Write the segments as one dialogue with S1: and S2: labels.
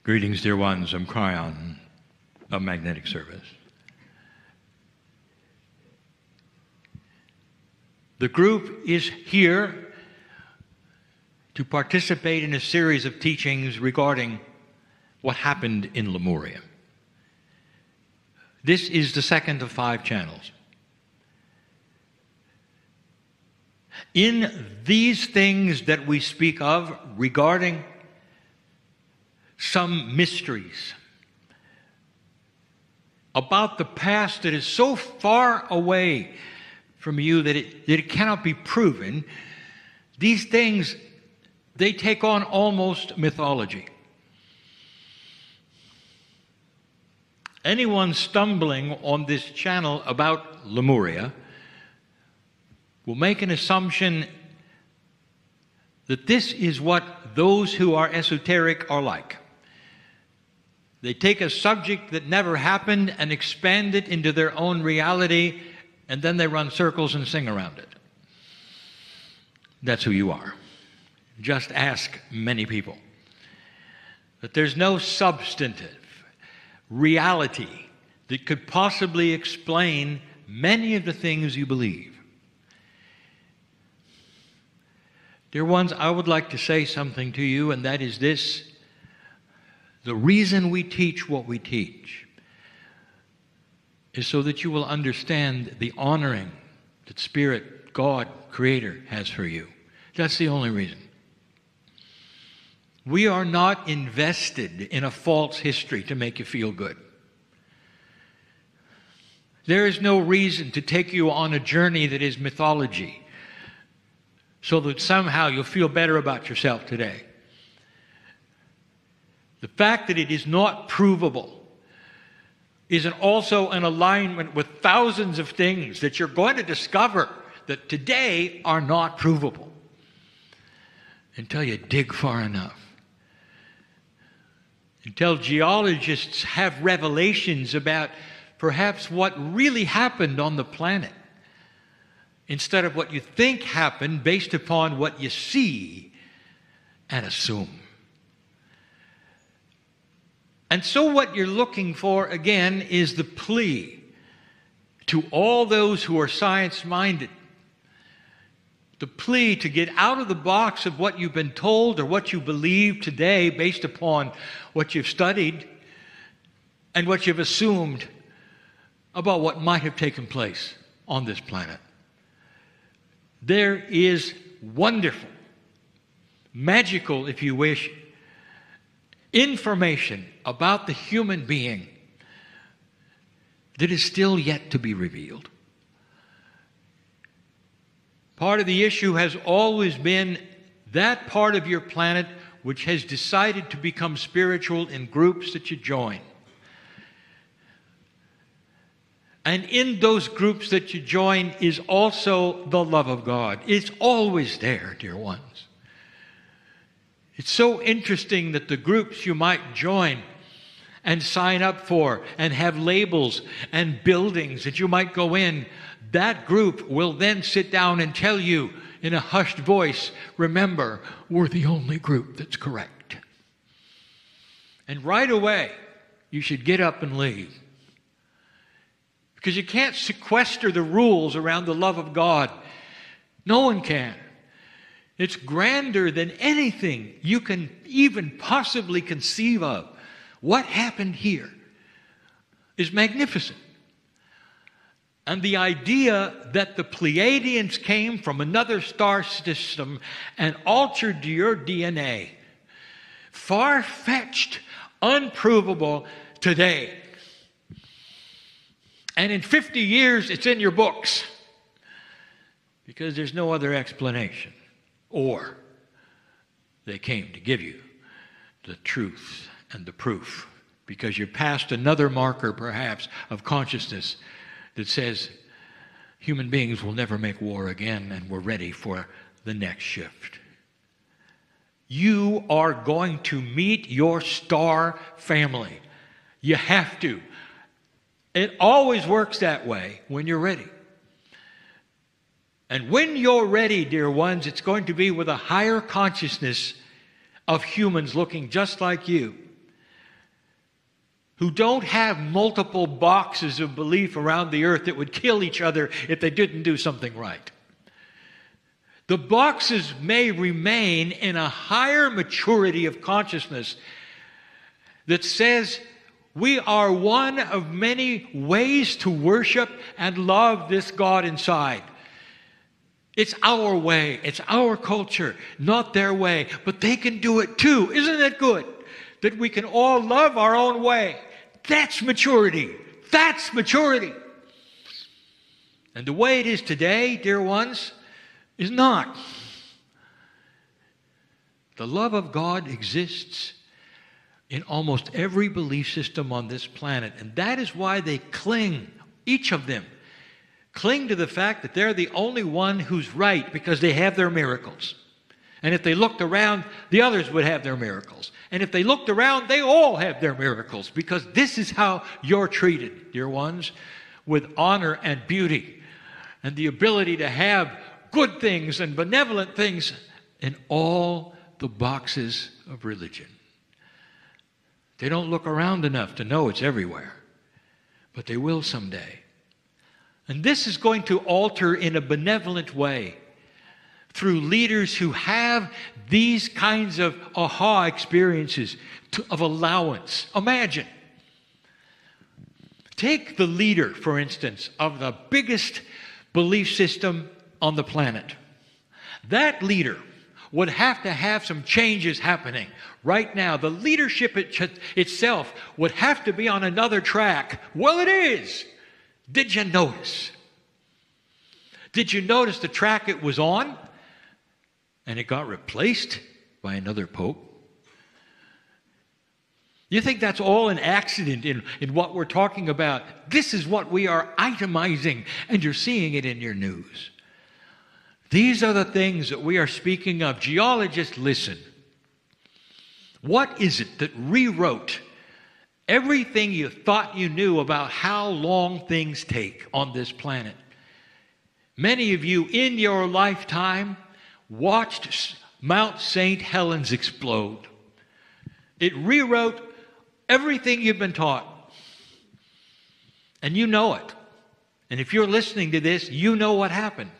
S1: Greetings, dear ones. I'm Kryon of Magnetic Service. The group is here to participate in a series of teachings regarding what happened in Lemuria. This is the second of 5 channels. In these things that we speak of regarding some mysteries about the past that is so far away from you that it cannot be proven, these things, they take on almost mythology. Anyone stumbling on this channel about Lemuria will make an assumption that this is what those who are esoteric are like. They take a subject that never happened and expand it into their own reality, and then they run circles and sing around it. That's who you are. Just ask many people. But there's no substantive reality that could possibly explain many of the things you believe. Dear ones, I would like to say something to you, and that is this. The reason we teach what we teach is so that you will understand the honoring that Spirit, God, Creator has for you. That's the only reason. We are not invested in a false history to make you feel good. There is no reason to take you on a journey that is mythology so that somehow you'll feel better about yourself today. The fact that it is not provable is also an alignment with thousands of things that you're going to discover that today are not provable until you dig far enough. Until geologists have revelations about perhaps what really happened on the planet instead of what you think happened based upon what you see and assume. And so what you're looking for, again, is the plea to all those who are science-minded. The plea to get out of the box of what you've been told or what you believe today based upon what you've studied and what you've assumed about what might have taken place on this planet. There is wonderful, magical, if you wish, information about the human being that is still yet to be revealed. Part of the issue has always been that part of your planet which has decided to become spiritual in groups that you join. And in those groups that you join is also the love of God. It's always there, dear ones. It's so interesting that the groups you might join and sign up for and have labels and buildings that you might go in, that group will then sit down and tell you in a hushed voice, remember, we're the only group that's correct. And right away, you should get up and leave. Because you can't sequester the rules around the love of God. No one can. It's grander than anything you can even possibly conceive of. What happened here is magnificent. And the idea that the Pleiadians came from another star system and altered your DNA, far-fetched, unprovable today. And in 50 years, it's in your books because there's no other explanation. Or they came to give you the truth and the proof because you're past another marker, perhaps, of consciousness that says human beings will never make war again and we're ready for the next shift. You are going to meet your star family. You have to. It always works that way when you're ready. And when you're ready, dear ones, it's going to be with a higher consciousness of humans looking just like you. who don't have multiple boxes of belief around the earth that would kill each other if they didn't do something right. The boxes may remain in a higher maturity of consciousness that says we are one of many ways to worship and love this God inside. It's our way, it's our culture, not their way, but they can do it too. Isn't it good that we can all love our own way? That's maturity. That's maturity. And the way it is today, dear ones, is not. The love of God exists in almost every belief system on this planet, and that is why they cling, each of them, cling to the fact that they're the only one who's right because they have their miracles. And if they looked around, the others would have their miracles. And if they looked around, they all have their miracles, because this is how you're treated, dear ones, with honor and beauty and the ability to have good things and benevolent things in all the boxes of religion. They don't look around enough to know it's everywhere, but they will someday. And this is going to alter in a benevolent way through leaders who have these kinds of aha experiences of allowance. Imagine. Take the leader, for instance, of the biggest belief system on the planet. That leader would have to have some changes happening right now. The leadership itself would have to be on another track. Well, it is. Did you notice? Did you notice the track it was on? And it got replaced by another pope? You think that's all an accident in what we're talking about? This is what we are itemizing, and you're seeing it in your news. These are the things that we are speaking of. Geologists, listen. What is it that rewrote everything you thought you knew about how long things take on this planet? Many of you in your lifetime watched Mount St. Helens explode. It rewrote everything you've been taught. And you know it. And if you're listening to this, you know what happened.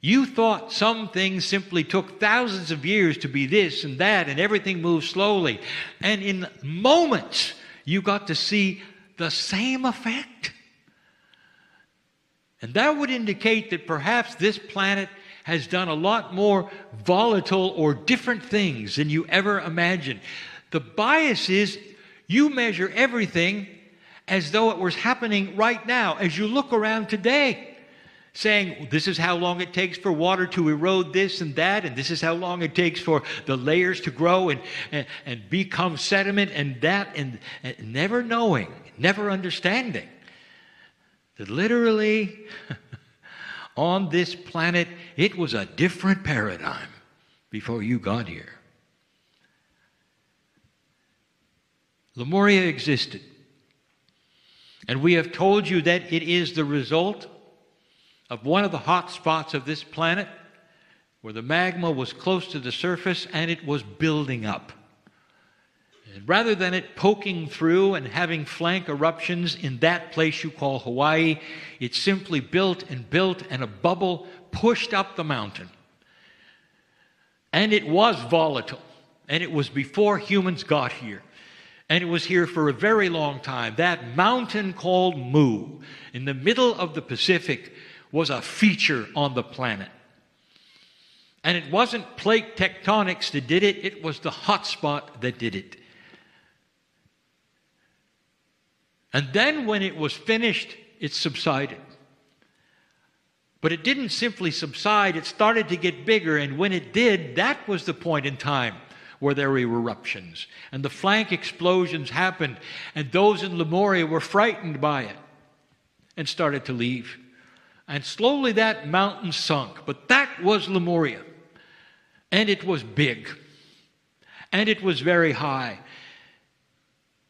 S1: You thought some things simply took thousands of years to be this and that, and everything moved slowly. And in moments, you got to see the same effect. And that would indicate that perhaps this planet has done a lot more volatile or different things than you ever imagined. The bias is you measure everything as though it was happening right now, as you look around today, saying this is how long it takes for water to erode this and that, and this is how long it takes for the layers to grow and become sediment and that, and never knowing, never understanding that literally on this planet it was a different paradigm before you got here. Lemuria existed, and we have told you that it is the result of one of the hot spots of this planet where the magma was close to the surface and it was building up. And rather than it poking through and having flank eruptions in that place you call Hawaii, it simply built and a bubble pushed up the mountain. And it was volatile, and it was before humans got here. And it was here for a very long time. That mountain called Mu in the middle of the Pacific was a feature on the planet. And it wasn't plate tectonics that did it, it was the hot spot that did it. And then when it was finished, it subsided. But it didn't simply subside, it started to get bigger, and when it did, that was the point in time where there were eruptions. And the flank explosions happened, and those in Lemuria were frightened by it and started to leave. And slowly that mountain sunk. But that was Lemuria. And it was big. And it was very high.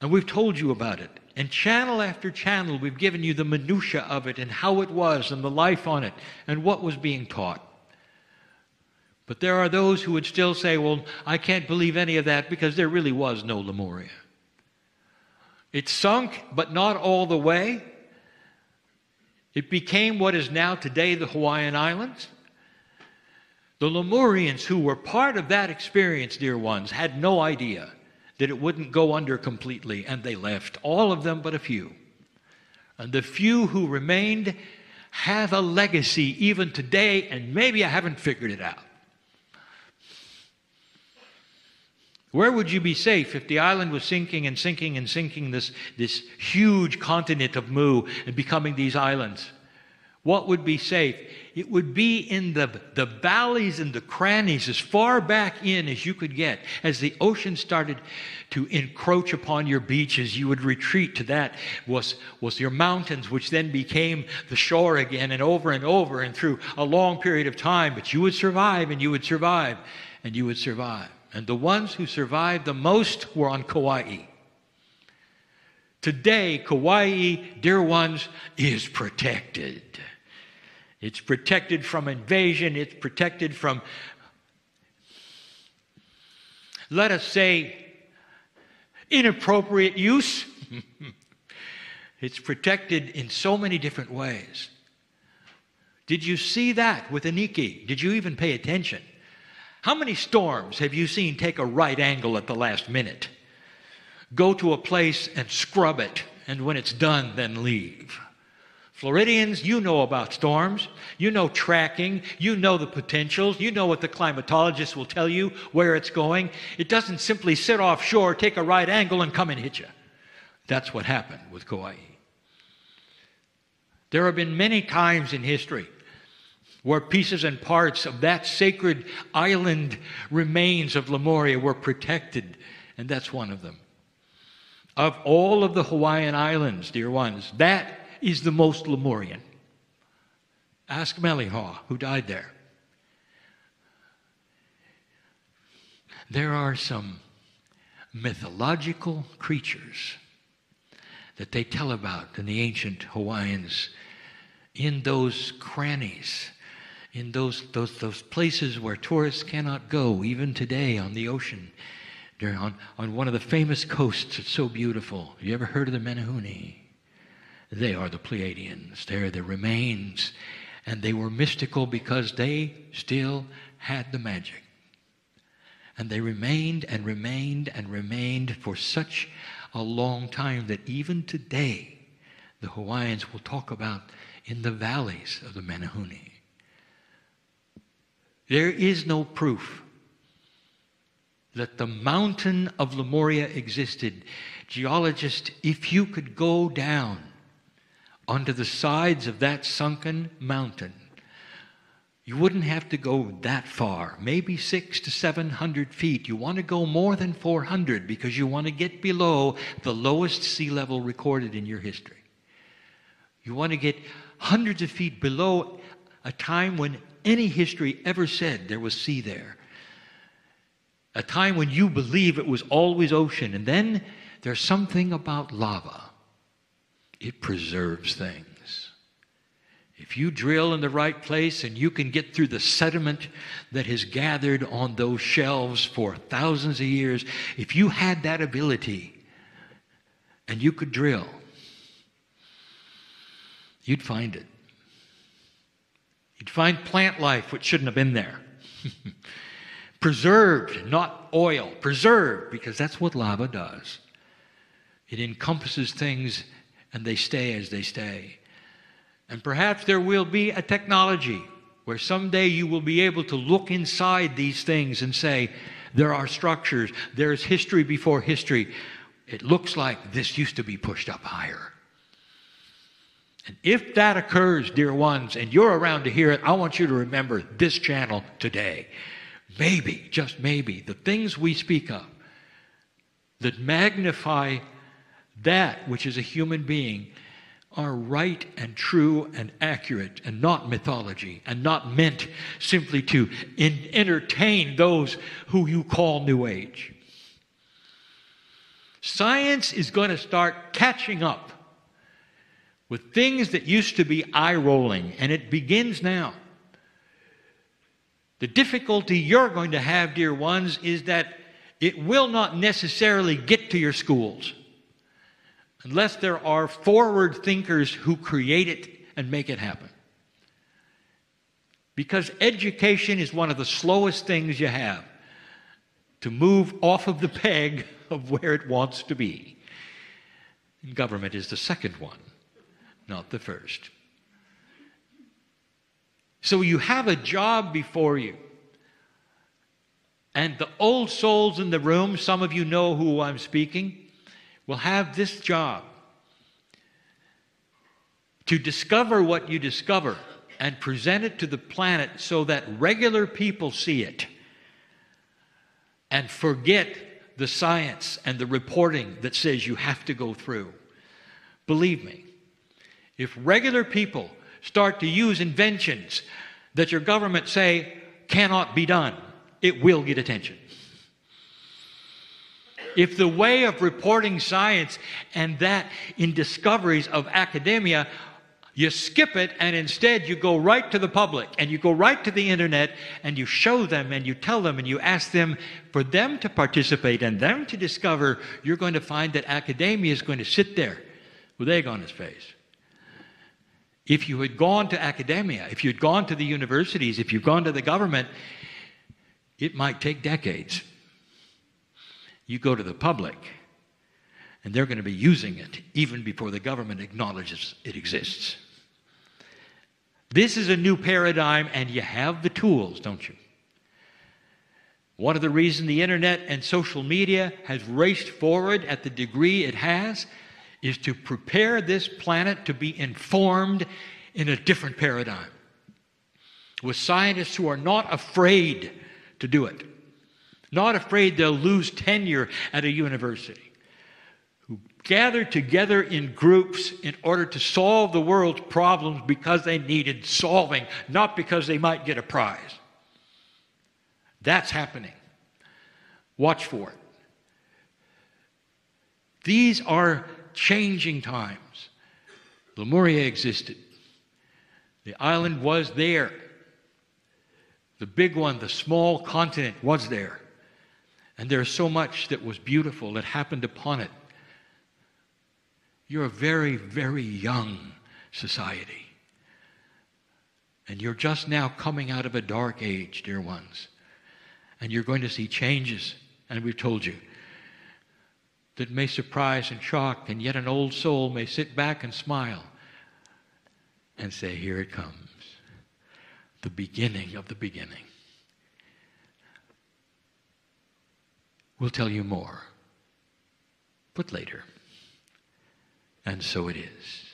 S1: And we've told you about it. And channel after channel, we've given you the minutiae of it and how it was and the life on it and what was being taught. But there are those who would still say, well, I can't believe any of that because there really was no Lemuria. It sunk, but not all the way. It became what is now today the Hawaiian Islands. The Lemurians, who were part of that experience, dear ones, had no idea that it wouldn't go under completely, and they left, all of them but a few. And the few who remained have a legacy even today, and maybe I haven't figured it out. Where would you be safe if the island was sinking and sinking and sinking, this huge continent of Mu and becoming these islands? What would be safe? It would be in the valleys and the crannies as far back in as you could get. As the ocean started to encroach upon your beaches, you would retreat to that was your mountains, which then became the shore again, and over and through a long period of time. But you would survive, and you would survive, and you would survive. And the ones who survived the most were on Kauai. Today, Kauai, dear ones, is protected. It's protected from invasion. It's protected from, let us say, inappropriate use. It's protected in so many different ways. Did you see that with Aniki? Did you even pay attention? How many storms have you seen take a right angle at the last minute? Go to a place and scrub it, and when it's done, then leave. Floridians, you know about storms. You know tracking. You know the potentials. You know what the climatologists will tell you, where it's going. It doesn't simply sit offshore, take a right angle, and come and hit you. That's what happened with Kauai. There have been many times in history where pieces and parts of that sacred island remains of Lemuria were protected, and that's one of them. Of all of the Hawaiian Islands, dear ones, that is the most Lemurian. Ask Melihaw, who died there. There are some mythological creatures that they tell about in the ancient Hawaiians, in those crannies, in those places where tourists cannot go, even today on the ocean. They're on one of the famous coasts. It's so beautiful. You ever heard of the Menehune? They are the Pleiadians. They're the remains. And they were mystical because they still had the magic. And they remained and remained and remained for such a long time that even today, the Hawaiians will talk about in the valleys of the Menehune. There is no proof that the mountain of Lemuria existed. Geologists, if you could go down onto the sides of that sunken mountain, you wouldn't have to go that far, maybe 600 to 700 feet. You want to go more than 400 because you want to get below the lowest sea level recorded in your history. You want to get hundreds of feet below a time when any history ever said there was sea there. A time when you believe it was always ocean. And then there's something about lava. It preserves things. If you drill in the right place and you can get through the sediment that has gathered on those shelves for thousands of years, if you had that ability and you could drill, you'd find it. You'd find plant life which shouldn't have been there. Preserved, not oil. Preserved, because that's what lava does. It encompasses things and they stay as they stay. And perhaps there will be a technology where someday you will be able to look inside these things and say, there are structures, there's history before history. It looks like this used to be pushed up higher. And if that occurs, dear ones, and you're around to hear it, I want you to remember this channel today. Maybe, just maybe, the things we speak of that magnify that which is a human being are right and true and accurate and not mythology and not meant simply to entertain those who you call New Age. Science is going to start catching up with things that used to be eye-rolling, and it begins now. The difficulty you're going to have, dear ones, is that it will not necessarily get to your schools. unless there are forward thinkers who create it and make it happen. Because education is one of the slowest things you have to move off of the peg of where it wants to be. And government is the second one, not the first. So you have a job before you. And the old souls in the room, some of you know who I'm speaking, will have this job to discover what you discover and present it to the planet so that regular people see it and forget the science and the reporting that says you have to go through. Believe me, if regular people start to use inventions that your government say cannot be done, it will get attention. If the way of reporting science and that in discoveries of academia, you skip it and instead you go right to the public and you go right to the internet and you show them and you tell them and you ask them for them to participate and them to discover, you're going to find that academia is going to sit there with egg on its face. If you had gone to academia, if you had gone to the universities, if you'd gone to the government, it might take decades. You go to the public, and they're going to be using it even before the government acknowledges it exists. This is a new paradigm, and you have the tools, don't you? One of the reasons the internet and social media has raced forward at the degree it has is to prepare this planet to be informed in a different paradigm, with scientists who are not afraid to do it, not afraid they'll lose tenure at a university, who gather together in groups in order to solve the world's problems because they needed solving, not because they might get a prize. That's happening. Watch for it. These are changing times. Lemuria existed. The island was there. The big one, the small continent, was there. And there's so much that was beautiful that happened upon it. You're a very, very young society. And you're just now coming out of a dark age, dear ones. And you're going to see changes, and we've told you, that may surprise and shock, and yet an old soul may sit back and smile and say, here it comes. The beginning of the beginning. We'll tell you more, but later. And so it is.